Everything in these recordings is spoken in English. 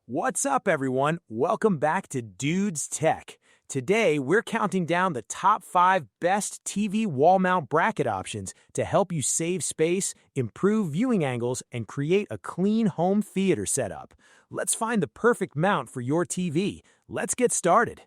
What's up, everyone? Welcome back to Dude's Tech. Today, we're counting down the top 5 best TV wall mount bracket options to help you save space, improve viewing angles, and create a clean home theater setup. Let's find the perfect mount for your TV. Let's get started.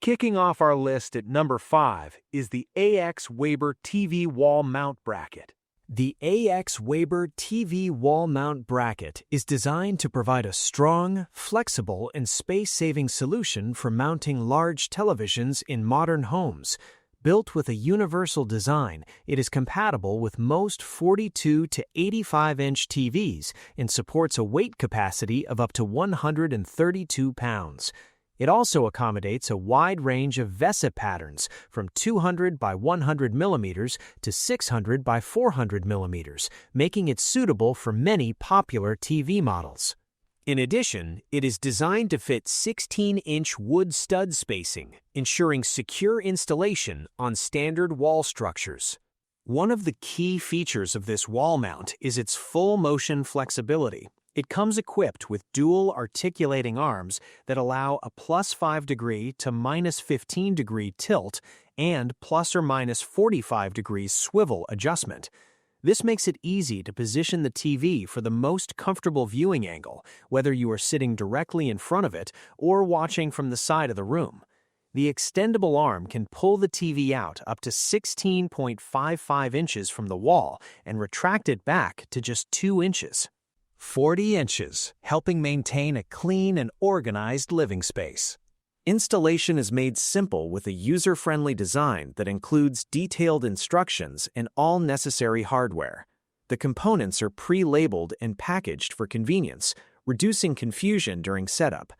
Kicking off our list at number 5 is the AX Waber TV wall mount bracket. The AX Waber TV wall mount bracket is designed to provide a strong, flexible, and space-saving solution for mounting large televisions in modern homes. Built with a universal design, it is compatible with most 42 to 85-inch TVs and supports a weight capacity of up to 132 pounds. It also accommodates a wide range of VESA patterns from 200 by 100 millimeters to 600 by 400 millimeters, making it suitable for many popular TV models. In addition, it is designed to fit 16-inch wood stud spacing, ensuring secure installation on standard wall structures. One of the key features of this wall mount is its full motion flexibility. It comes equipped with dual articulating arms that allow a plus 5 degree to minus 15 degree tilt and plus or minus 45 degrees swivel adjustment. This makes it easy to position the TV for the most comfortable viewing angle, whether you are sitting directly in front of it or watching from the side of the room. The extendable arm can pull the TV out up to 16.55 inches from the wall and retract it back to just 2 inches. 40 inches, helping maintain a clean and organized living space. Installation is made simple with a user-friendly design that includes detailed instructions and all necessary hardware. The components are pre-labeled and packaged for convenience, reducing confusion during setup.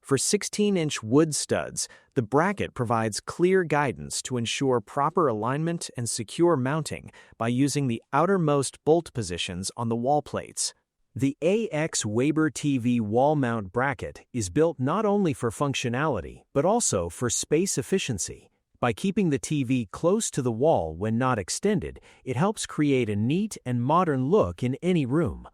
For 16-inch wood studs, the bracket provides clear guidance to ensure proper alignment and secure mounting by using the outermost bolt positions on the wall plates. The AX Waber TV wall mount bracket is built not only for functionality, but also for space efficiency. By keeping the TV close to the wall when not extended, it helps create a neat and modern look in any room.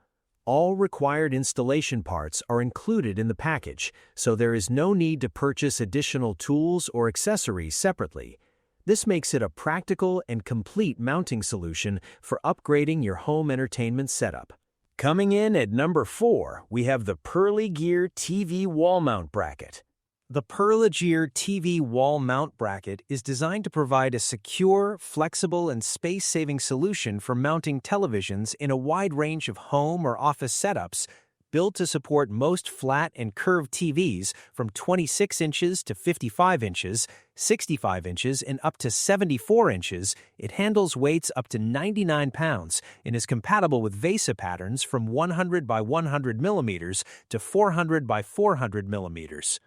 All required installation parts are included in the package, so there is no need to purchase additional tools or accessories separately. This makes it a practical and complete mounting solution for upgrading your home entertainment setup. Coming in at number 4, we have the Perlegear TV wall mount bracket. The Perlegear TV wall mount bracket is designed to provide a secure, flexible, and space-saving solution for mounting televisions in a wide range of home or office setups. Built to support most flat and curved TVs from 26 inches to 55 inches, 65 inches, and up to 74 inches, it handles weights up to 99 pounds and is compatible with VESA patterns from 100 by 100 millimeters to 400 by 400 millimeters.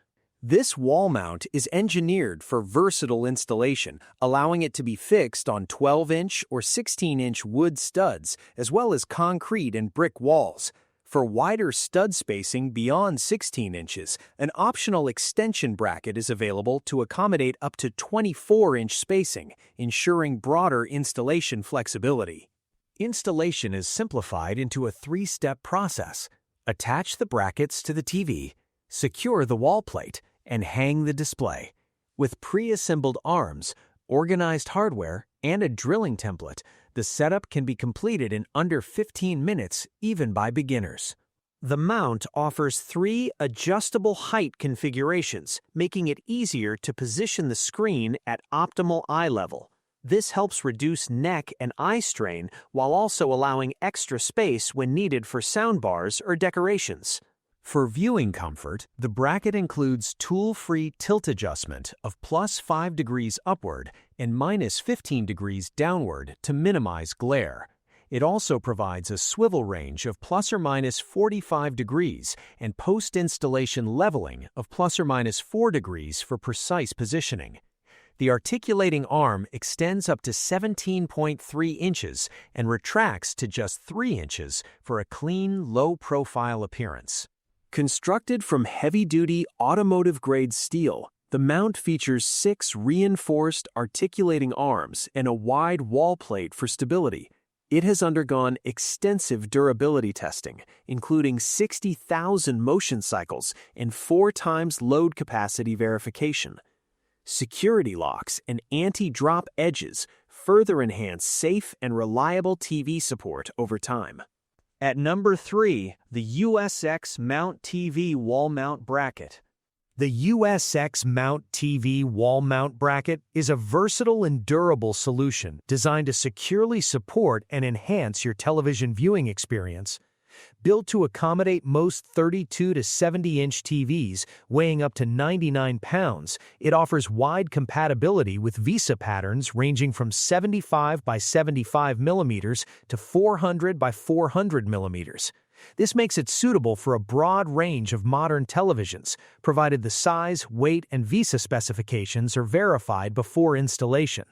This wall mount is engineered for versatile installation, allowing it to be fixed on 12-inch or 16-inch wood studs, as well as concrete and brick walls. For wider stud spacing beyond 16 inches, an optional extension bracket is available to accommodate up to 24-inch spacing, ensuring broader installation flexibility. Installation is simplified into a 3-step process. Attach the brackets to the TV, secure the wall plate, and hang the display. With pre-assembled arms, organized hardware, and a drilling template, the setup can be completed in under 15 minutes, even by beginners. The mount offers 3 adjustable height configurations, making it easier to position the screen at optimal eye level. This helps reduce neck and eye strain while also allowing extra space when needed for soundbars or decorations. For viewing comfort, the bracket includes tool-free tilt adjustment of plus 5 degrees upward and minus 15 degrees downward to minimize glare. It also provides a swivel range of plus or minus 45 degrees and post-installation leveling of plus or minus 4 degrees for precise positioning. The articulating arm extends up to 17.3 inches and retracts to just 3 inches for a clean, low-profile appearance. Constructed from heavy-duty automotive-grade steel, the mount features 6 reinforced articulating arms and a wide wall plate for stability. It has undergone extensive durability testing, including 60,000 motion cycles and 4 times load capacity verification. Security locks and anti-drop edges further enhance safe and reliable TV support over time. At number 3, the USX Mount TV Wall Mount Bracket. The USX Mount TV wall mount bracket is a versatile and durable solution designed to securely support and enhance your television viewing experience. Built to accommodate most 32 to 70-inch TVs weighing up to 99 pounds, it offers wide compatibility with VISA patterns ranging from 75 by 75 millimeters to 400 by 400 millimeters. This makes it suitable for a broad range of modern televisions, provided the size, weight, and VISA specifications are verified before installation.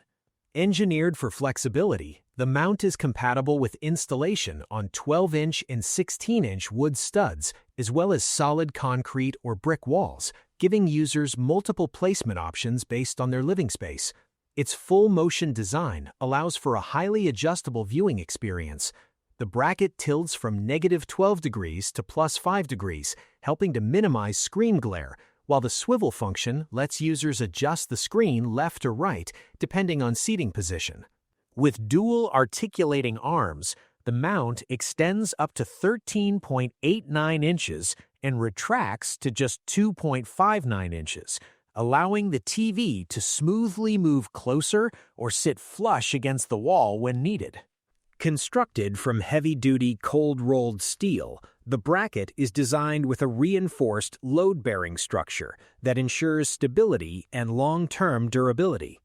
Engineered for flexibility, the mount is compatible with installation on 12-inch and 16-inch wood studs, as well as solid concrete or brick walls, giving users multiple placement options based on their living space. Its full-motion design allows for a highly adjustable viewing experience. The bracket tilts from -12 degrees to +5 degrees, helping to minimize screen glare, while the swivel function lets users adjust the screen left or right, depending on seating position. With dual articulating arms, the mount extends up to 13.89 inches and retracts to just 2.59 inches, allowing the TV to smoothly move closer or sit flush against the wall when needed. Constructed from heavy-duty cold-rolled steel, the bracket is designed with a reinforced load-bearing structure that ensures stability and long-term durability.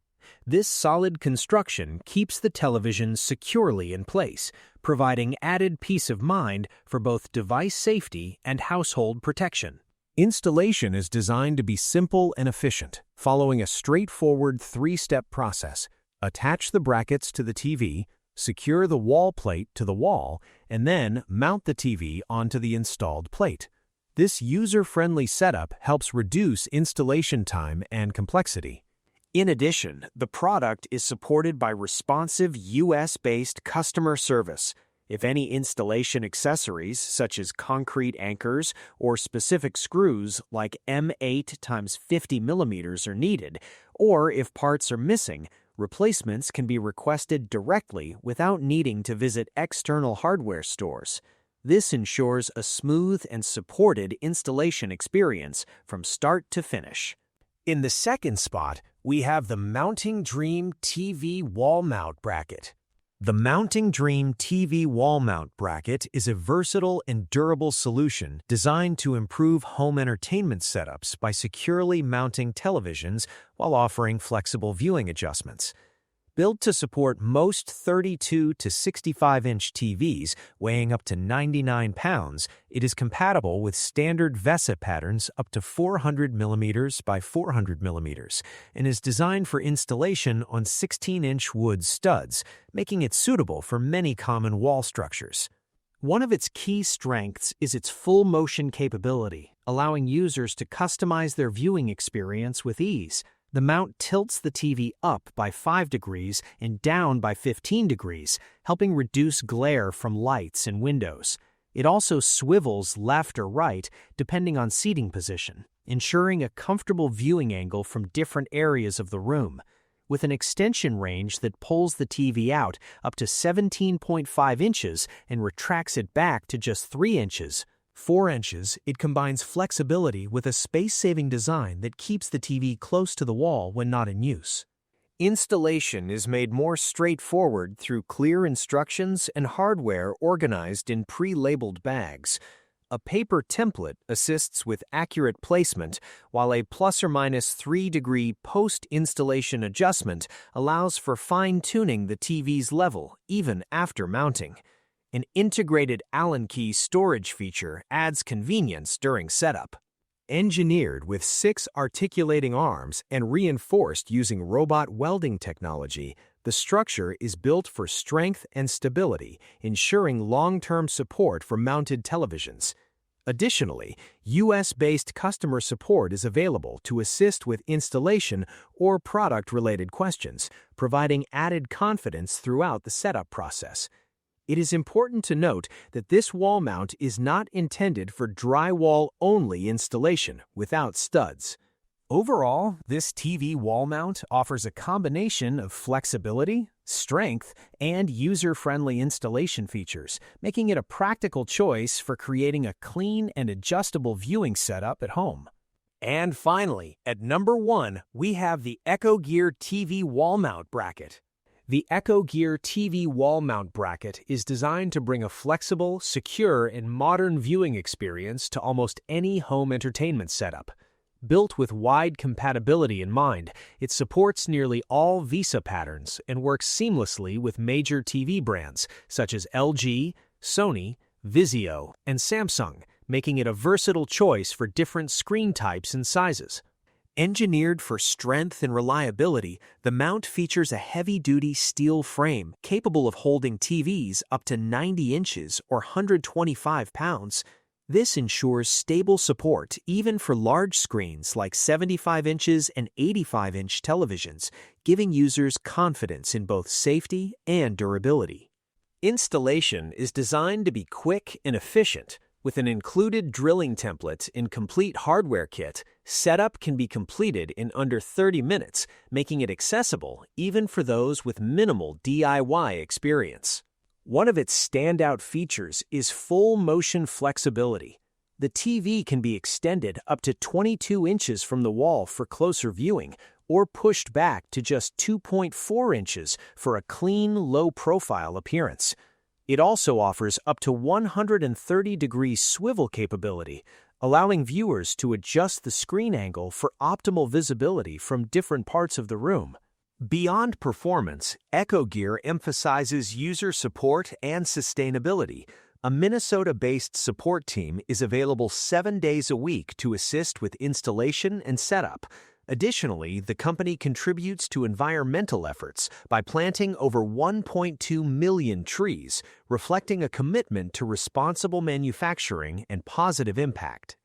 This solid construction keeps the television securely in place, providing added peace of mind for both device safety and household protection. Installation is designed to be simple and efficient, following a straightforward 3-step process. Attach the brackets to the TV, secure the wall plate to the wall, and then mount the TV onto the installed plate. This user-friendly setup helps reduce installation time and complexity. In addition, the product is supported by responsive US-based customer service. If any installation accessories, such as concrete anchors or specific screws like M8 x 50 millimeters are needed, or if parts are missing, replacements can be requested directly without needing to visit external hardware stores. This ensures a smooth and supported installation experience from start to finish. In the second spot, we have the Mounting Dream TV Wall Mount Bracket. The Mounting Dream TV Wall Mount Bracket is a versatile and durable solution designed to improve home entertainment setups by securely mounting televisions while offering flexible viewing adjustments. Built to support most 32 to 65-inch TVs weighing up to 99 pounds, it is compatible with standard VESA patterns up to 400 millimeters by 400 millimeters and is designed for installation on 16-inch wood studs, making it suitable for many common wall structures. One of its key strengths is its full motion capability, allowing users to customize their viewing experience with ease. The mount tilts the TV up by 5 degrees and down by 15 degrees, helping reduce glare from lights and windows. It also swivels left or right depending on seating position, ensuring a comfortable viewing angle from different areas of the room. With an extension range that pulls the TV out up to 17.5 inches and retracts it back to just 3 inches, 4 inches, it combines flexibility with a space-saving design that keeps the TV close to the wall when not in use. Installation is made more straightforward through clear instructions and hardware organized in pre-labeled bags. A paper template assists with accurate placement, while a ±3-degree post-installation adjustment allows for fine-tuning the TV's level even after mounting. An integrated Allen key storage feature adds convenience during setup. Engineered with 6 articulating arms and reinforced using robot welding technology, the structure is built for strength and stability, ensuring long-term support for mounted televisions. Additionally, US-based customer support is available to assist with installation or product-related questions, providing added confidence throughout the setup process. It is important to note that this wall mount is not intended for drywall-only installation without studs. Overall, this TV wall mount offers a combination of flexibility, strength, and user-friendly installation features, making it a practical choice for creating a clean and adjustable viewing setup at home. And finally, at number 1, we have the Echogear TV wall mount bracket. The Echogear TV wall mount bracket is designed to bring a flexible, secure, and modern viewing experience to almost any home entertainment setup. Built with wide compatibility in mind, it supports nearly all VESA patterns and works seamlessly with major TV brands such as LG, Sony, Vizio, and Samsung, making it a versatile choice for different screen types and sizes. Engineered for strength and reliability, the mount features a heavy-duty steel frame capable of holding TVs up to 90 inches or 125 pounds. This ensures stable support even for large screens like 75 inches and 85-inch televisions, giving users confidence in both safety and durability. Installation is designed to be quick and efficient. With an included drilling template and complete hardware kit, setup can be completed in under 30 minutes, making it accessible even for those with minimal DIY experience. One of its standout features is full motion flexibility. The TV can be extended up to 22 inches from the wall for closer viewing, or pushed back to just 2.4 inches for a clean, low-profile appearance. It also offers up to 130-degree swivel capability, allowing viewers to adjust the screen angle for optimal visibility from different parts of the room. Beyond performance, Echogear emphasizes user support and sustainability. A Minnesota-based support team is available 7 days a week to assist with installation and setup. Additionally, the company contributes to environmental efforts by planting over 1.2 million trees, reflecting a commitment to responsible manufacturing and positive impact.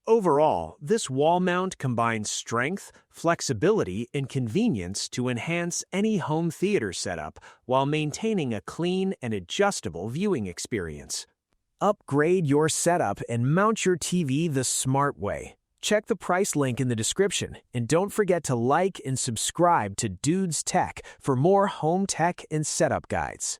Overall, this wall mount combines strength, flexibility, and convenience to enhance any home theater setup while maintaining a clean and adjustable viewing experience. Upgrade your setup and mount your TV the smart way. Check the price link in the description, and don't forget to like and subscribe to Dudes Tech for more home tech and setup guides.